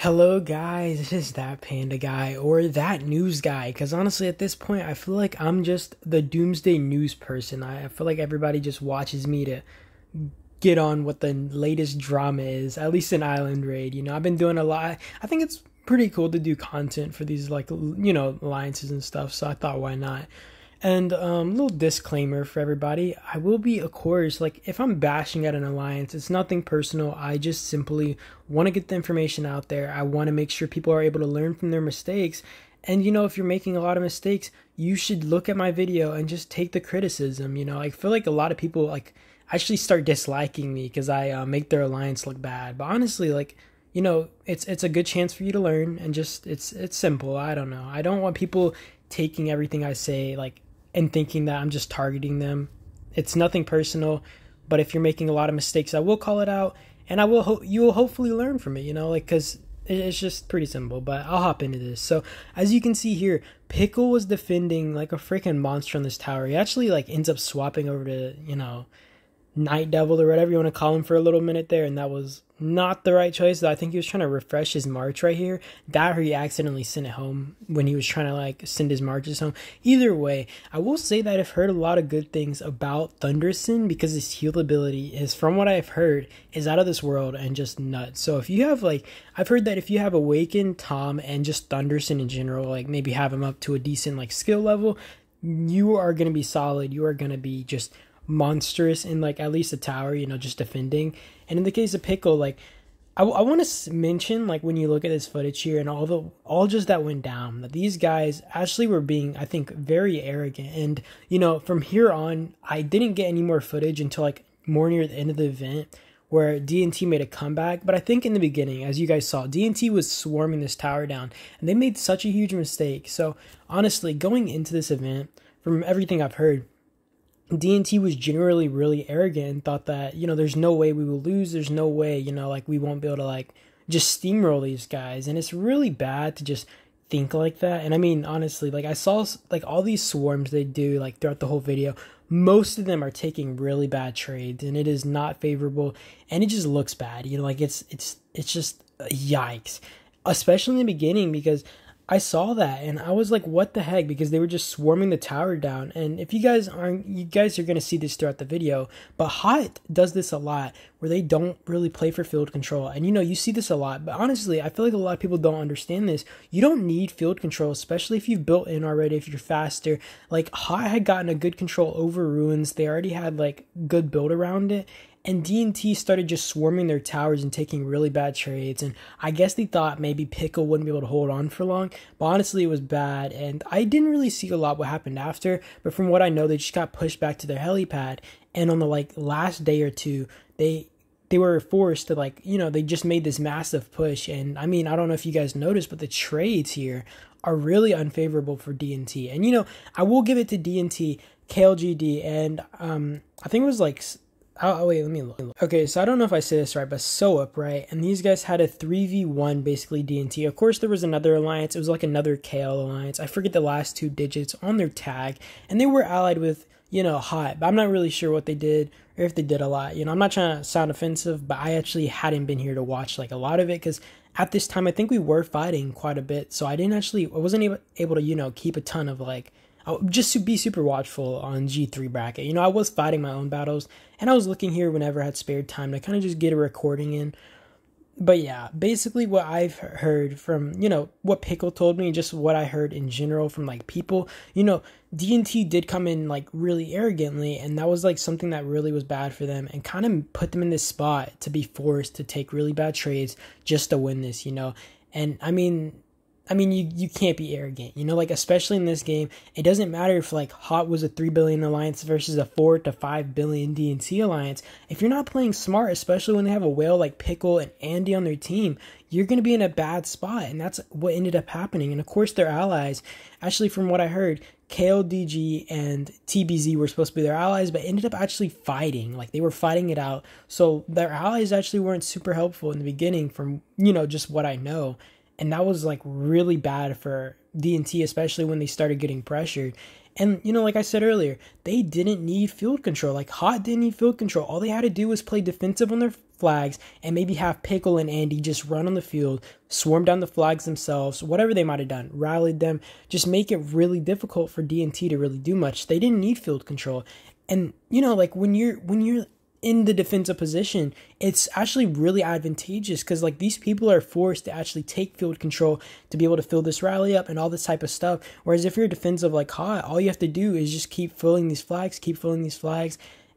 Hello guys, it is that panda guy or that news guy, because honestly at this point I feel like I'm just the Doomsday news person. I feel like everybody just watches me to get on what the latest drama is, at least in Island Raid. I've been doing a lot. I think it's pretty cool to do content for these alliances and stuff, so I thought why not. And little disclaimer for everybody, I will be, of course, like if I'm bashing at an alliance, it's nothing personal. I just simply want to get the information out there. I want to make sure people are able to learn from their mistakes. And if you're making a lot of mistakes, you should look at my video and just take the criticism. I feel like a lot of people actually start disliking me because I make their alliance look bad. But honestly, it's a good chance for you to learn, and just it's simple. I don't know. I don't want people taking everything I say and thinking that I'm just targeting them. It's nothing personal, but if you're making a lot of mistakes, I will call it out, and you will hopefully learn from it, because it's just pretty simple. But I'll hop into this. So as you can see here, Pickle was defending like a freaking monster on this tower. He actually ends up swapping over to, Night Devil or whatever you want to call him for a little minute there, and that was not the right choice. I think he was trying to refresh his march right here. That or he accidentally sent it home when he was trying to send his marches home. Either way, I will say that I've heard a lot of good things about Thunderson, because his heal ability is, from what I've heard, is out of this world and just nuts. So if you have I've heard that if you have Awaken, Tom, and just Thunderson in general, maybe have him up to a decent skill level, you are going to be solid. You are going to be just monstrous in at least a tower, just defending. And in the case of Pickle, I want to mention, when you look at this footage here and all just that went down, that these guys actually were being, I think, very arrogant. And from here on, I didn't get any more footage until more near the end of the event, where DNT made a comeback. But I think in the beginning, as you guys saw, DNT was swarming this tower down, and they made such a huge mistake. So honestly, going into this event, from everything I've heard, DNT was generally really arrogant and thought that, there's no way we will lose. There's no way, we won't be able to just steamroll these guys. And it's really bad to just think like that. And I mean, honestly, I saw all these swarms they do throughout the whole video. Most of them are taking really bad trades, and it is not favorable, and it just looks bad. It's just yikes, especially in the beginning, because I saw that and I was like, what the heck? Because they were just swarming the tower down. And if you guys are going to see this throughout the video, but H0T does this a lot, where they don't really play for field control. And you see this a lot, but honestly, I feel like a lot of people don't understand this. You don't need field control, especially if you've built in already, if you're faster. H0T had gotten a good control over ruins. They already had good build around it. And DNT started just swarming their towers and taking really bad trades. And I guess they thought maybe Pickle wouldn't be able to hold on for long. But honestly, it was bad. And I didn't really see a lot what happened after. But from what I know, they just got pushed back to their helipad. And on the last day or two, they were forced to they just made this massive push. And I mean, I don't know if you guys noticed, but the trades here are really unfavorable for DNT. And I will give it to DNT, KLGD, and I think it was oh, wait, let me look. Okay, so I don't know if I say this right, but Soep, right? And these guys had a 3v1, basically, DNT. Of course, there was another alliance. It was another KL alliance. I forget the last two digits on their tag. And they were allied with, H0T. But I'm not really sure what they did, or if they did a lot. I'm not trying to sound offensive, but I actually hadn't been here to watch, a lot of it. Because at this time, I think we were fighting quite a bit. So I wasn't able to, keep a ton of, just to be super watchful on G3 bracket. I was fighting my own battles, and I was looking here whenever I had spared time to kind of just get a recording in. But yeah, basically what I've heard from, what Pickle told me, just what I heard in general from people, DNT did come in really arrogantly, and that was something that really was bad for them and kind of put them in this spot to be forced to take really bad trades just to win this, And I mean, you can't be arrogant, especially in this game. It doesn't matter if H0T was a 3 billion alliance versus a 4 to 5 billion DNT alliance. If you're not playing smart, especially when they have a whale like Pickle and Andy on their team, you're going to be in a bad spot. And that's what ended up happening. And of course, their allies, actually, from what I heard, KLDG and TBZ were supposed to be their allies, but ended up actually fighting. They were fighting it out. So their allies actually weren't super helpful in the beginning, from, just what I know. And that was really bad for DNT, especially when they started getting pressured. And, like I said earlier, they didn't need field control. Like, Hot didn't need field control. All they had to do was play defensive on their flags and maybe have Pickle and Andy just run on the field, swarm down the flags themselves, whatever they might have done, rallied them, just make it really difficult for DNT to really do much. They didn't need field control. And, like when you're in the defensive position, it's actually really advantageous because like these people are forced to actually take field control to be able to fill this rally up and all this type of stuff. Whereas if you're defensive like Hot, all you have to do is just keep filling these flags,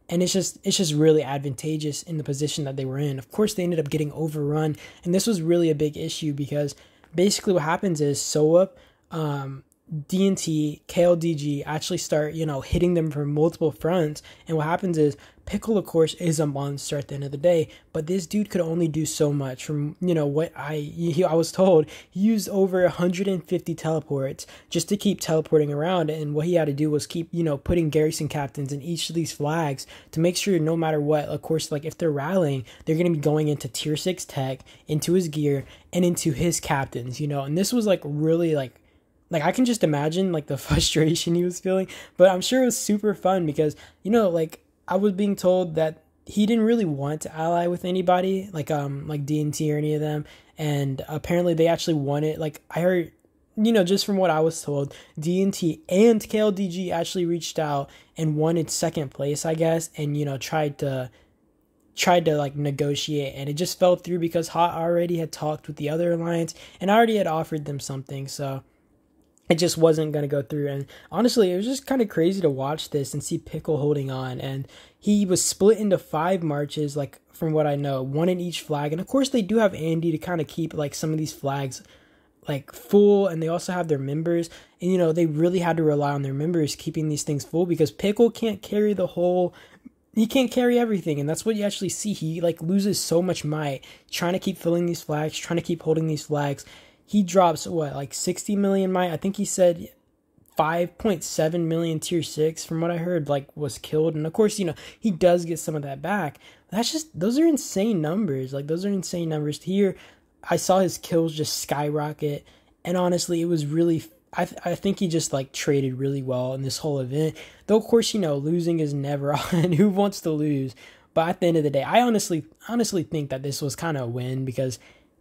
and it's just really advantageous in the position that they were in. Of course, they ended up getting overrun, and this was really a big issue because basically what happens is Soep, DNT, KLDG actually start, hitting them from multiple fronts. And what happens is Pickle, of course, is a monster at the end of the day, but this dude could only do so much. From, what I was told, he used over 150 teleports just to keep teleporting around. And what he had to do was keep, putting garrison captains in each of these flags to make sure no matter what, of course, like if they're rallying, they're going to be going into tier 6 tech, into his gear, and into his captains, and this was like really like I can just imagine like the frustration he was feeling, but I'm sure it was super fun because, like I was being told that he didn't really want to ally with anybody like DNT or any of them. And apparently they actually won it. Like I heard, just from what I was told, DNT and KLDG actually reached out and wanted second place, I guess. And, tried to like negotiate, and it just fell through because Hot already had talked with the other alliance and already had offered them something. So it just wasn't going to go through. And honestly, it was just kind of crazy to watch this and see Pickle holding on. And he was split into 5 marches, like from what I know, 1 in each flag. And of course they do have Andy to kind of keep like some of these flags like full, and they also have their members. And they really had to rely on their members keeping these things full because Pickle can't carry he can't carry everything. And that's what you actually see. He like loses so much might trying to keep filling these flags, trying to keep holding these flags. He drops, like 60 million might? I think he said 5.7 million tier 6 from what I heard, like was killed. And of course, he does get some of that back. Those are insane numbers. Like those are insane numbers. Here, I saw his kills just skyrocket. And honestly, it was really, I think he just like traded really well in this whole event. Though of course, losing is never on. Who wants to lose? But at the end of the day, I honestly think that this was kind of a win because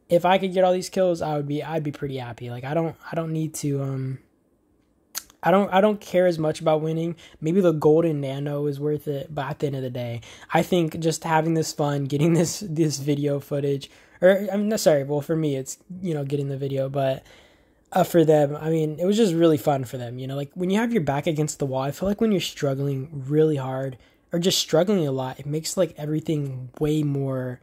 if I could get all these kills, I'd be pretty happy. Like I don't need to I don't care as much about winning. Maybe the golden nano is worth it, but at the end of the day, I think just having this fun, getting this video footage, or I'm sorry, well for me it's getting the video, but for them, I mean, it was just really fun for them. Like when you have your back against the wall, I feel like when you're struggling really hard or just struggling a lot, it makes like everything way more.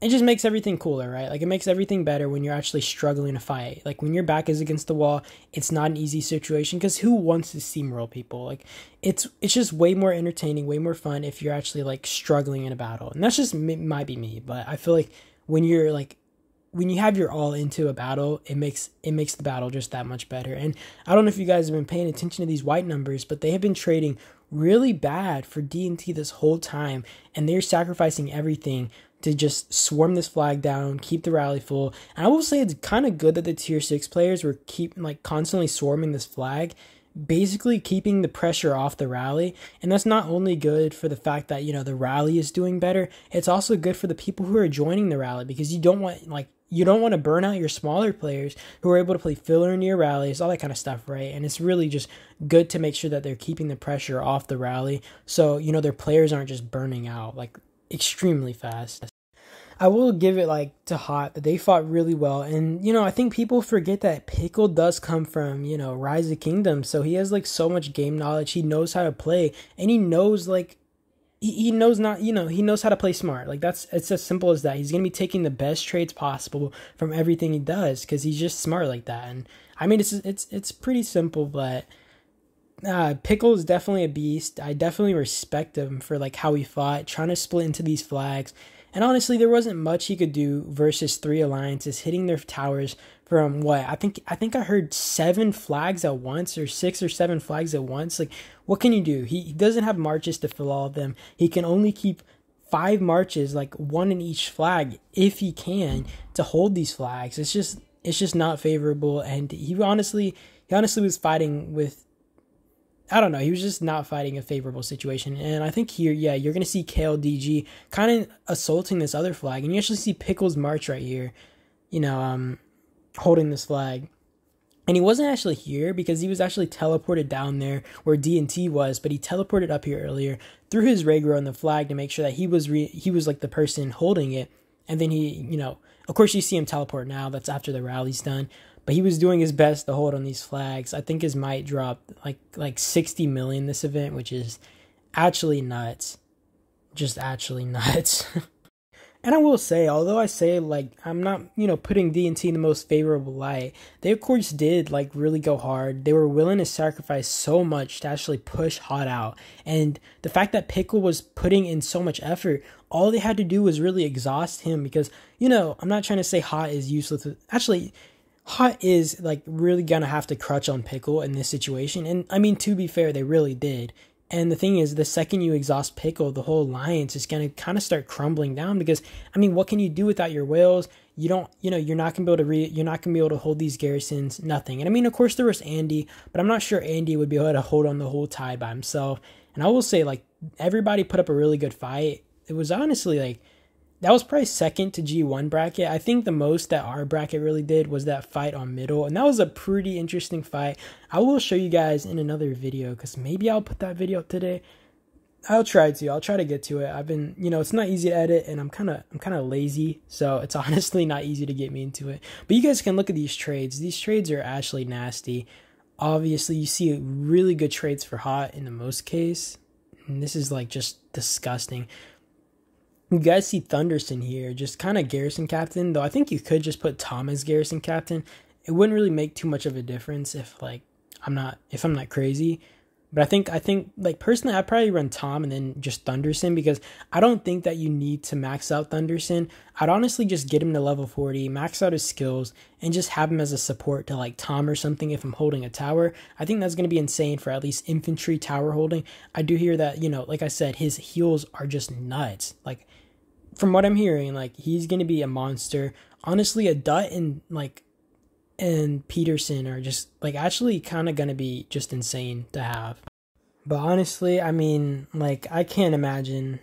It just makes everything cooler, right? Like it makes everything better when you're actually struggling to fight. Like when your back is against the wall, it's not an easy situation because who wants to steamroll people? Like it's just way more entertaining, way more fun if you're actually like struggling in a battle. And that's just might be me, but I feel like when you have your all into a battle, it makes the battle just that much better. And I don't know if you guys have been paying attention to these white numbers, but they have been trading really bad for DNT this whole time, and they're sacrificing everything to just swarm this flag down, keep the rally full. And I will say it's kind of good that the tier 6 players were constantly swarming this flag, basically keeping the pressure off the rally. And that's not only good for the fact that, the rally is doing better, it's also good for the people who are joining the rally because you don't want to burn out your smaller players who are able to play filler in your rallies, all that kind of stuff, right? And it's really just good to make sure that they're keeping the pressure off the rally so, their players aren't just burning out like extremely fast. I will give it to Hot that they fought really well. And, I think people forget that Pickle does come from, Rise of Kingdoms. So he has so much game knowledge. He knows how to play, and he knows he knows he knows how to play smart. It's as simple as that. He's going to be taking the best trades possible from everything he does because he's just smart like that. And I mean, it's pretty simple, but Pickle is definitely a beast. I definitely respect him for how he fought, trying to split into these flags. And honestly, there wasn't much he could do versus 3 alliances hitting their towers from what I think I heard 7 flags at once, or 6 or 7 flags at once. What can you do? He doesn't have marches to fill all of them. He can only keep 5 marches, 1 in each flag, if he can, to hold these flags. It's just not favorable. And he honestly was fighting with I don't know. He was just not fighting a favorable situation. And I think here, yeah, you're going to see KLDG kind of assaulting this other flag. And you actually see Pickles March right here, you know, holding this flag. And he wasn't actually here because he was actually teleported down there where DNT was, but he teleported up here earlier, threw his Regro on the flag to make sure that he was like the person holding it. And then he, you know, of course you see him teleport now. That's after the rally's done. But he was doing his best to hold on these flags. I think his might dropped like 60 million this event, which is actually nuts. Just actually nuts. And I will say, although I say, like, I'm not, you know, putting DNT in the most favorable light, they, of course, did, like, really go hard. They were willing to sacrifice so much to actually push H0T out. And the fact that Pickle was putting in so much effort, all they had to do was really exhaust him because, you know, I'm not trying to say H0T is useless. Actually, H0T is, like, really going to have to crutch on Pickle in this situation. And, I mean, to be fair, they really did. And the thing is, the second you exhaust Pickle, the whole alliance is going to kind of start crumbling down because, I mean, what can you do without your whales? You don't, you know, you're not going to be able to hold these garrisons, nothing. And I mean, of course there was Andy, but I'm not sure Andy would be able to hold on the whole tide by himself. And I will say, like, everybody put up a really good fight. It was honestly, like, that was probably second to G1 bracket. I think the most that our bracket really did was that fight on middle. And that was a pretty interesting fight. I will show you guys in another video because maybe I'll put that video up today. I'll try to get to it. I've been, you know, it's not easy to edit and I'm kind of lazy. So it's honestly not easy to get me into it. But you guys can look at these trades. These trades are actually nasty. Obviously, you see really good trades for H0T in the most case. And this is like just disgusting. You guys see Thunderson here, just kind of garrison captain, though I think you could just put Tom as garrison captain. It wouldn't really make too much of a difference if I'm not crazy. But I think like personally I'd probably run Tom and then just Thunderson because I don't think that you need to max out Thunderson. I'd honestly just get him to level 40, max out his skills, and just have him as a support to like Tom or something if I'm holding a tower. I think that's going to be insane for at least infantry tower holding. I do hear that, you know, like I said, his heals are just nuts. Like, from what I'm hearing, like, he's going to be a monster. Honestly, a Dutt and Peterson are just, like, actually kind of going to be just insane to have. But honestly, I mean, like, I can't imagine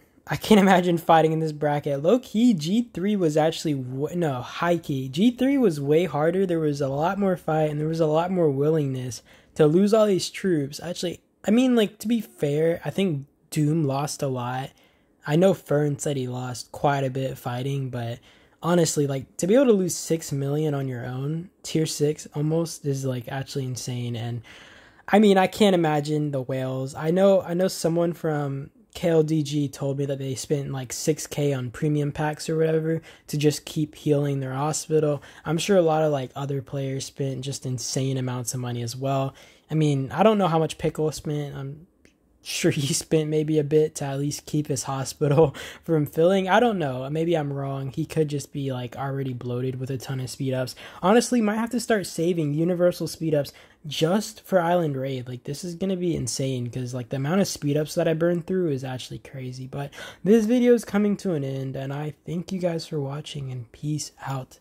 fighting in this bracket. Low-key, G3 was actually, no, high-key. G3 was way harder. There was a lot more fight, and there was a lot more willingness to lose all these troops. Actually, I mean, like, to be fair, I think Doom lost a lot. I know Fern said he lost quite a bit fighting, but honestly, like, to be able to lose 6 million on your own, tier 6 almost, is like actually insane. And I mean, I can't imagine the whales. I know someone from KLDG told me that they spent like 6K on premium packs or whatever to just keep healing their hospital. I'm sure a lot of like other players spent just insane amounts of money as well. I mean, I don't know how much Pickle spent. I'm sure he spent maybe a bit to at least keep his hospital from filling. I don't know. Maybe I'm wrong. He could just be like already bloated with a ton of speed ups. Honestly, might have to start saving universal speed ups just for Island Raid. Like, this is going to be insane because like the amount of speed ups that I burned through is actually crazy. But this video is coming to an end and I thank you guys for watching and peace out.